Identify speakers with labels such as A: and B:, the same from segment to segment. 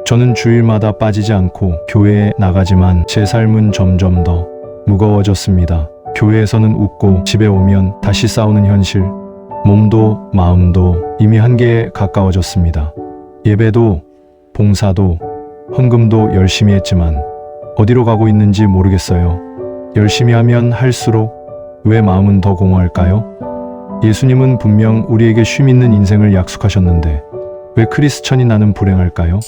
A: 저는 주일마다 빠지지 않고 교회에 나가지만 제 삶은 점점 더 무거워졌습니다. 교회에서는 웃고 집에 오면 다시 싸우는 현실. 몸도 마음도 이미 한계에 가까워졌습니다. 예배도 봉사도 헌금도 열심히 했지만 어디로 가고 있는지 모르겠어요. 열심히 하면 할수록 왜 마음은 더 공허할까요? 예수님은 분명 우리에게 쉼 있는 인생을 약속하셨는데 왜 크리스천이 나는 불행할까요?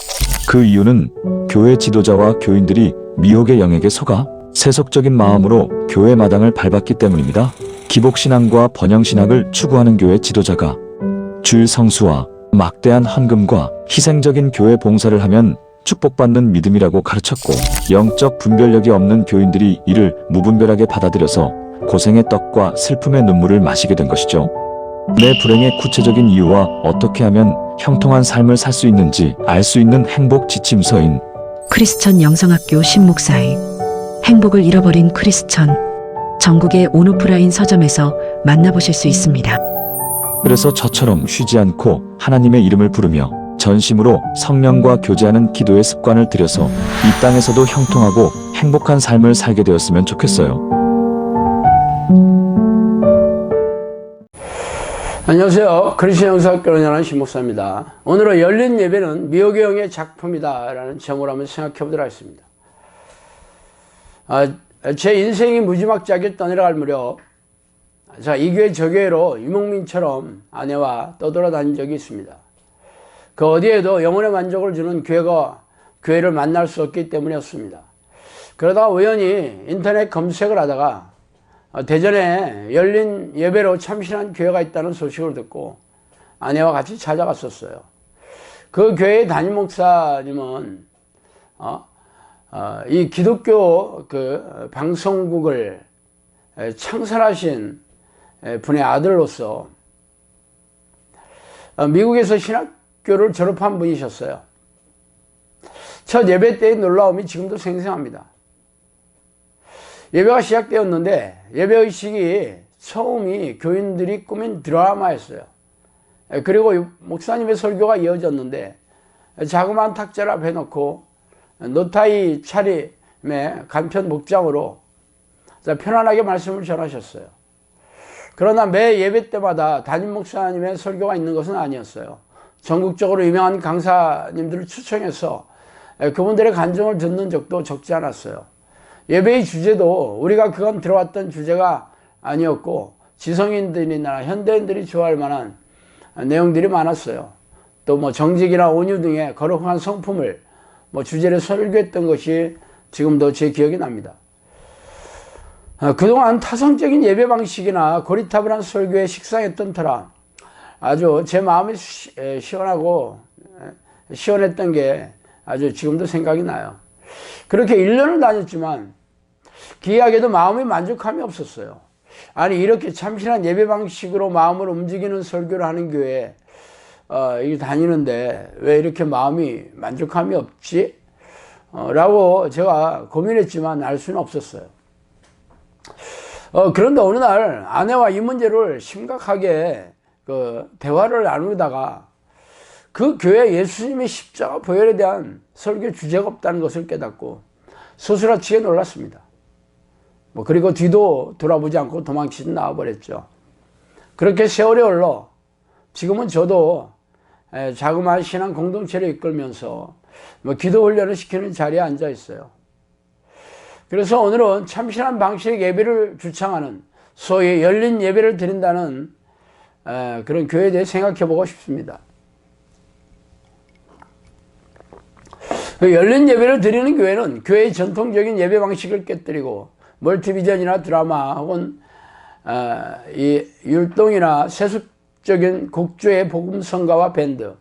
B: 그 이유는 교회 지도자와 교인들이 미혹의 영에게 속아 세속적인 마음으로 교회 마당을 밟았기 때문입니다. 기복신앙과 번영신학을 추구하는 교회 지도자가 주일 성수와 막대한 헌금과 희생적인 교회 봉사를 하면 축복받는 믿음이라고 가르쳤고, 영적 분별력이 없는 교인들이 이를 무분별하게 받아들여서 고생의 떡과 슬픔의 눈물을 마시게 된 것이죠. 내 불행의 구체적인 이유와 어떻게 하면 형통한 삶을 살 수 있는지 알 수 있는 행복 지침서인
C: 크리스천 영성학교 신목사의 행복을 잃어버린 크리스천, 전국의 온오프라인 서점에서 만나보실 수 있습니다.
B: 그래서 저처럼 쉬지 않고 하나님의 이름을 부르며 전심으로 성령과 교제하는 기도의 습관을 들여서 이 땅에서도 형통하고 행복한 삶을 살게 되었으면 좋겠어요.
D: 안녕하세요. 크리스천 영성학교로 연한 신목사입니다. 오늘은 열린 예배는 미혹의 영의 작품이다 라는 제목으로 한번 생각해 보도록 하겠습니다. 제 인생이 무지막지하게 떠내려갈 무렵, 이 교회 저 교회로 유목민처럼 아내와 떠돌아다닌 적이 있습니다. 그 어디에도 영혼의 만족을 주는 교회를 만날 수 없기 때문이었습니다. 그러다가 우연히 인터넷 검색을 하다가 대전에 열린 예배로 참신한 교회가 있다는 소식을 듣고 아내와 같이 찾아갔었어요. 그 교회의 담임 목사님은 이 기독교 그 방송국을 창설하신 분의 아들로서 미국에서 신학교를 졸업한 분이셨어요. 첫 예배 때의 놀라움이 지금도 생생합니다. 예배가 시작되었는데 예배의식이 처음이 교인들이 꾸민 드라마였어요. 그리고 목사님의 설교가 이어졌는데 자그마한 탁자를 앞에 놓고 노타이 차림의 간편 목장으로 편안하게 말씀을 전하셨어요. 그러나 매 예배 때마다 담임 목사님의 설교가 있는 것은 아니었어요. 전국적으로 유명한 강사님들을 초청해서 그분들의 간증을 듣는 적도 적지 않았어요. 예배의 주제도 우리가 그간 들어왔던 주제가 아니었고 지성인들이나 현대인들이 좋아할 만한 내용들이 많았어요. 또 정직이나 온유 등의 거룩한 성품을 주제로 설교했던 것이 지금도 제 기억이 납니다. 그동안 타성적인 예배 방식이나 고리타분한 설교에 식상했던 터라 아주 제 마음이 시원했던 게 아주 지금도 생각이 나요. 그렇게 1년을 다녔지만 기이하게도 마음의 만족함이 없었어요. 아니, 이렇게 참신한 예배 방식으로 마음을 움직이는 설교를 하는 교회에 다니는데 왜 이렇게 마음이 만족함이 없지? 라고 제가 고민했지만 알 수는 없었어요. 그런데 어느 날 아내와 이 문제를 심각하게 대화를 나누다가 그 교회 예수님의 십자가 보혈에 대한 설교 주제가 없다는 것을 깨닫고 소스라치게 놀랐습니다. 그리고 뒤도 돌아보지 않고 도망치듯 나와버렸죠. 그렇게 세월이 흘러 지금은 저도 자그마한 신앙 공동체를 이끌면서 기도 훈련을 시키는 자리에 앉아 있어요. 그래서 오늘은 참신한 방식의 예배를 주창하는 소위 열린 예배를 드린다는 그런 교회에 대해 생각해 보고 싶습니다. 열린 예배를 드리는 교회는 교회의 전통적인 예배 방식을 깨뜨리고 멀티비전이나 드라마 혹은 이 율동이나 세속적인 곡조의 복음성가와 밴드,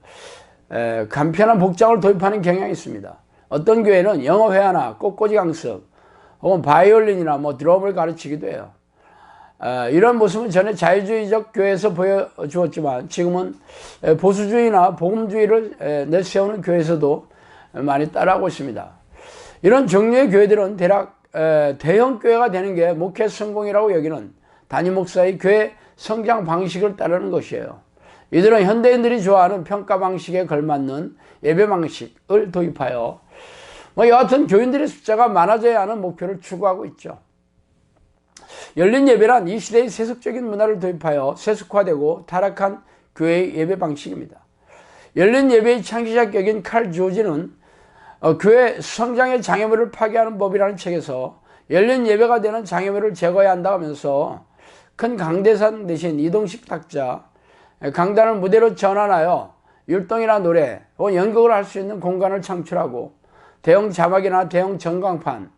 D: 간편한 복장을 도입하는 경향이 있습니다. 어떤 교회는 영어회화나 꽃꽂이 강습 혹은 바이올린이나 드럼을 가르치기도 해요. 이런 모습은 전에 자유주의적 교회에서 보여주었지만 지금은 보수주의나 복음주의를 내세우는 교회에서도 많이 따라하고 있습니다. 이런 종류의 교회들은 대략 대형 교회가 되는 게 목회 성공이라고 여기는 담임 목사의 교회 성장 방식을 따르는 것이에요. 이들은 현대인들이 좋아하는 평가 방식에 걸맞는 예배 방식을 도입하여 여하튼 교인들의 숫자가 많아져야 하는 목표를 추구하고 있죠. 열린 예배란 이 시대의 세속적인 문화를 도입하여 세속화되고 타락한 교회의 예배 방식입니다. 열린 예배의 창시자격인 칼 조지는 교회 성장의 장애물을 파괴하는 법이라는 책에서 열린 예배가 되는 장애물을 제거해야 한다고 하면서 큰 강대상 대신 이동식 탁자, 강단을 무대로 전환하여 율동이나 노래 혹은 연극을 할 수 있는 공간을 창출하고 대형 자막이나 대형 전광판,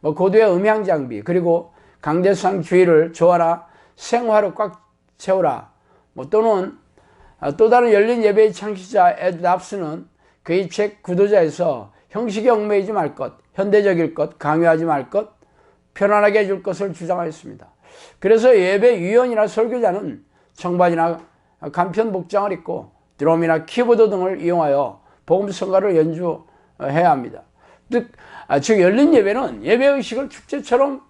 D: 고도의 음향 장비, 그리고 강대상 주위를 조화나 생화로 꽉 채우라. 또는 또 다른 열린 예배의 창시자 에드 랍스는 그의 책 구도자에서 형식에 얽매이지 말 것, 현대적일 것, 강요하지 말 것, 편안하게 해줄 것을 주장하였습니다. 그래서 예배 위원이나 설교자는 청바지나 간편 복장을 입고 드럼이나 키보드 등을 이용하여 복음 성가를 연주해야 합니다. 즉 열린 예배는 예배의식을 축제처럼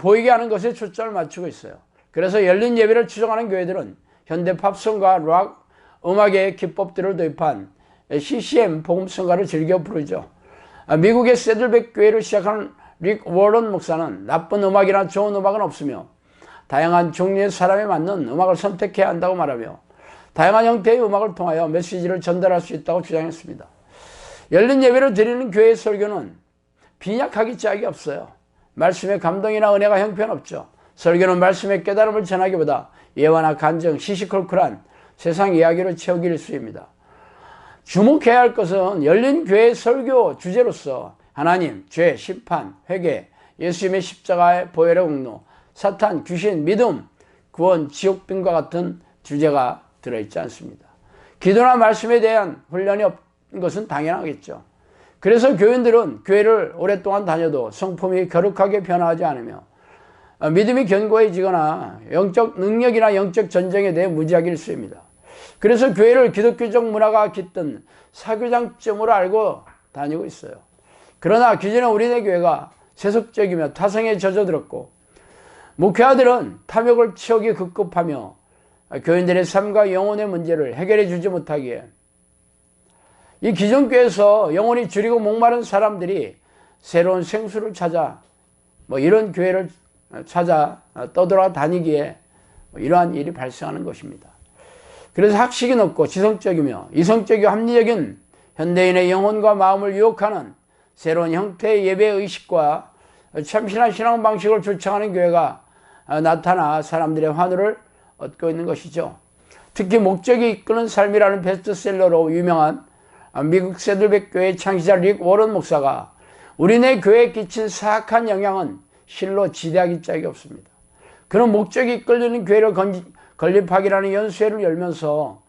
D: 보이게 하는 것에 초점을 맞추고 있어요. 그래서 열린 예배를 추종하는 교회들은 현대 팝송과 락 음악의 기법들을 도입한 CCM 복음성가를 즐겨 부르죠. 미국의 새들백 교회를 시작한 릭 워런 목사는 나쁜 음악이나 좋은 음악은 없으며 다양한 종류의 사람에 맞는 음악을 선택해야 한다고 말하며 다양한 형태의 음악을 통하여 메시지를 전달할 수 있다고 주장했습니다. 열린 예배를 드리는 교회의 설교는 빈약하기 짝이 없어요. 말씀의 감동이나 은혜가 형편없죠. 설교는 말씀의 깨달음을 전하기보다 예화나 간증, 시시콜콜한 세상 이야기로 채우기 일쑤입니다. 주목해야 할 것은 열린 교회의 설교 주제로서 하나님, 죄, 심판, 회개, 예수님의 십자가의 보혈의 공로, 사탄, 귀신, 믿음, 구원, 지옥빈과 같은 주제가 들어있지 않습니다. 기도나 말씀에 대한 훈련이 없는 것은 당연하겠죠. 그래서 교인들은 교회를 오랫동안 다녀도 성품이 거룩하게 변화하지 않으며 믿음이 견고해지거나 영적 능력이나 영적 전쟁에 대해 무지하게 일쑤입니다. 그래서 교회를 기독교적 문화가 깃든 사교장점으로 알고 다니고 있어요. 그러나 기존의 우리네 교회가 세속적이며 타성에 젖어들었고 목회자들은 탐욕을 치우기 급급하며 교인들의 삶과 영혼의 문제를 해결해 주지 못하기에 이 기존 교회에서 영혼이 줄이고 목마른 사람들이 새로운 생수를 찾아 이런 교회를 찾아 떠돌아다니기에 이러한 일이 발생하는 것입니다. 그래서 학식이 높고 지성적이며 이성적이고 합리적인 현대인의 영혼과 마음을 유혹하는 새로운 형태의 예배의식과 참신한 신앙 방식을 주창하는 교회가 나타나 사람들의 환호를 얻고 있는 것이죠. 특히 목적이 이끄는 삶이라는 베스트셀러로 유명한 미국 새들백 교회 창시자 릭 워런 목사가 우리네 교회에 끼친 사악한 영향은 실로 지대하기 짝이 없습니다. 그는 목적이 이끌리는 교회를 건립하기라는 연수회를 열면서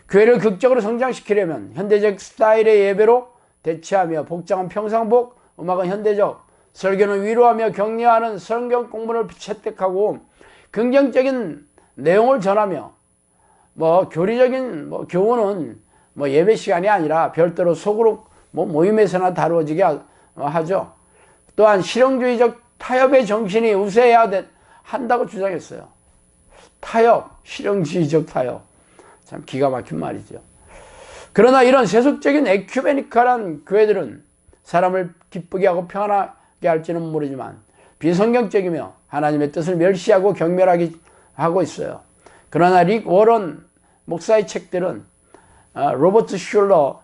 D: 교회를 극적으로 성장시키려면 현대적 스타일의 예배로 대체하며 복장은 평상복, 음악은 현대적, 설교는 위로하며 격려하는 성경 공부를 채택하고 긍정적인 내용을 전하며 교리적인 교훈은 예배 시간이 아니라 별도로 소그룹 모임에서나 다루어지게 하죠. 또한 실용주의적 타협의 정신이 우세해야 한다고 주장했어요. 타협, 실용주의적 타협. 참 기가 막힌 말이죠. 그러나 이런 세속적인 에큐메니컬한 교회들은 사람을 기쁘게 하고 평안하게 할지는 모르지만 비성경적이며 하나님의 뜻을 멸시하고 경멸하게 하고 있어요. 그러나 릭 워런 목사의 책들은 로버트 슐러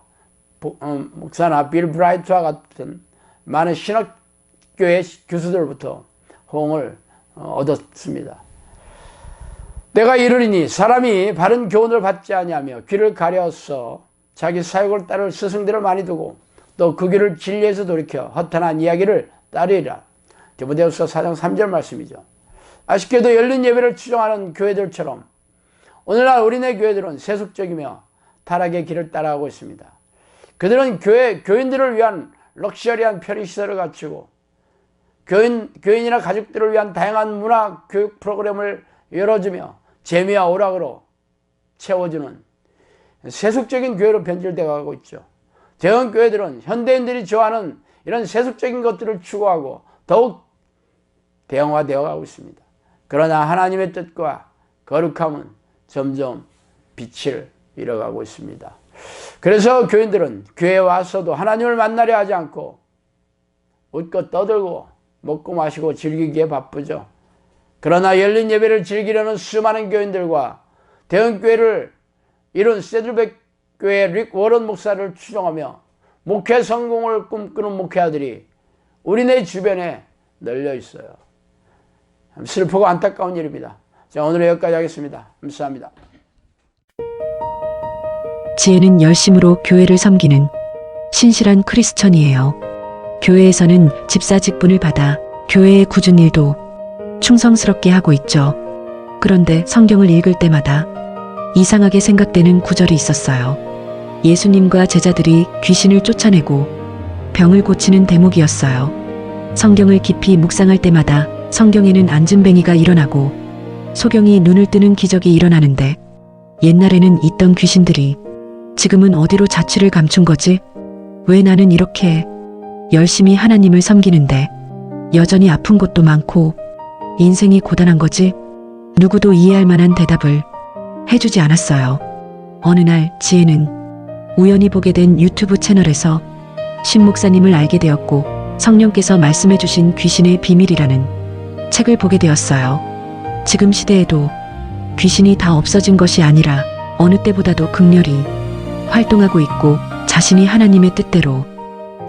D: 목사나 빌 브라이트와 같은 많은 신학교의 교수들로부터 호응을 얻었습니다. 내가 이르리니 사람이 바른 교훈을 받지 아니하며 귀를 가려서 자기 사욕을 따를 스승들을 많이 두고 또 그 길을 진리에서 돌이켜 허탄한 이야기를 따르리라. 디모데후서 4장 3절 말씀이죠. 아쉽게도 열린 예배를 추종하는 교회들처럼 오늘날 우리네 교회들은 세속적이며 타락의 길을 따라가고 있습니다. 그들은 교인들을 위한 럭셔리한 편의시설을 갖추고 교인이나 가족들을 위한 다양한 문화 교육 프로그램을 열어주며 재미와 오락으로 채워주는 세속적인 교회로 변질되어 가고 있죠. 대형 교회들은 현대인들이 좋아하는 이런 세속적인 것들을 추구하고 더욱 대형화되어 가고 있습니다. 그러나 하나님의 뜻과 거룩함은 점점 빛을 잃어가고 있습니다. 그래서 교인들은 교회에 와서도 하나님을 만나려 하지 않고 웃고 떠들고 먹고 마시고 즐기기에 바쁘죠. 그러나 열린 예배를 즐기려는 수많은 교인들과 대형교회를 이룬 세들백 교회 릭 워런 목사를 추종하며 목회 성공을 꿈꾸는 목회자들이 우리네 주변에 널려 있어요. 슬프고 안타까운 일입니다. 자, 오늘 여기까지 하겠습니다. 감사합니다.
C: 지혜는 열심으로 교회를 섬기는 신실한 크리스천이에요. 교회에서는 집사 직분을 받아 교회의 굳은 일도 충성스럽게 하고 있죠. 그런데 성경을 읽을 때마다 이상하게 생각되는 구절이 있었어요. 예수님과 제자들이 귀신을 쫓아내고 병을 고치는 대목이었어요. 성경을 깊이 묵상할 때마다 성경에는 안진뱅이가 일어나고 소경이 눈을 뜨는 기적이 일어나는데 옛날에는 있던 귀신들이 지금은 어디로 자취를 감춘 거지? 왜 나는 이렇게 열심히 하나님을 섬기는데 여전히 아픈 곳도 많고 인생이 고단한 거지? 누구도 이해할 만한 대답을 해주지 않았어요. 어느 날 지혜는 우연히 보게 된 유튜브 채널에서 신 목사님을 알게 되었고 성령께서 말씀해 주신 귀신의 비밀이라는 책을 보게 되었어요. 지금 시대에도 귀신이 다 없어진 것이 아니라 어느 때보다도 극렬히 활동하고 있고 자신이 하나님의 뜻대로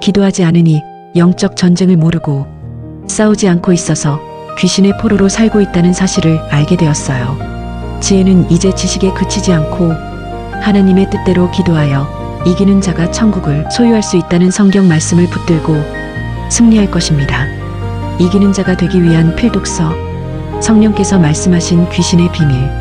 C: 기도하지 않으니 영적 전쟁을 모르고 싸우지 않고 있어서 귀신의 포로로 살고 있다는 사실을 알게 되었어요. 지혜는 이제 지식에 그치지 않고 하나님의 뜻대로 기도하여 이기는 자가 천국을 소유할 수 있다는 성경 말씀을 붙들고 승리할 것입니다. 이기는 자가 되기 위한 필독서, 성령께서 말씀하신 귀신의 비밀.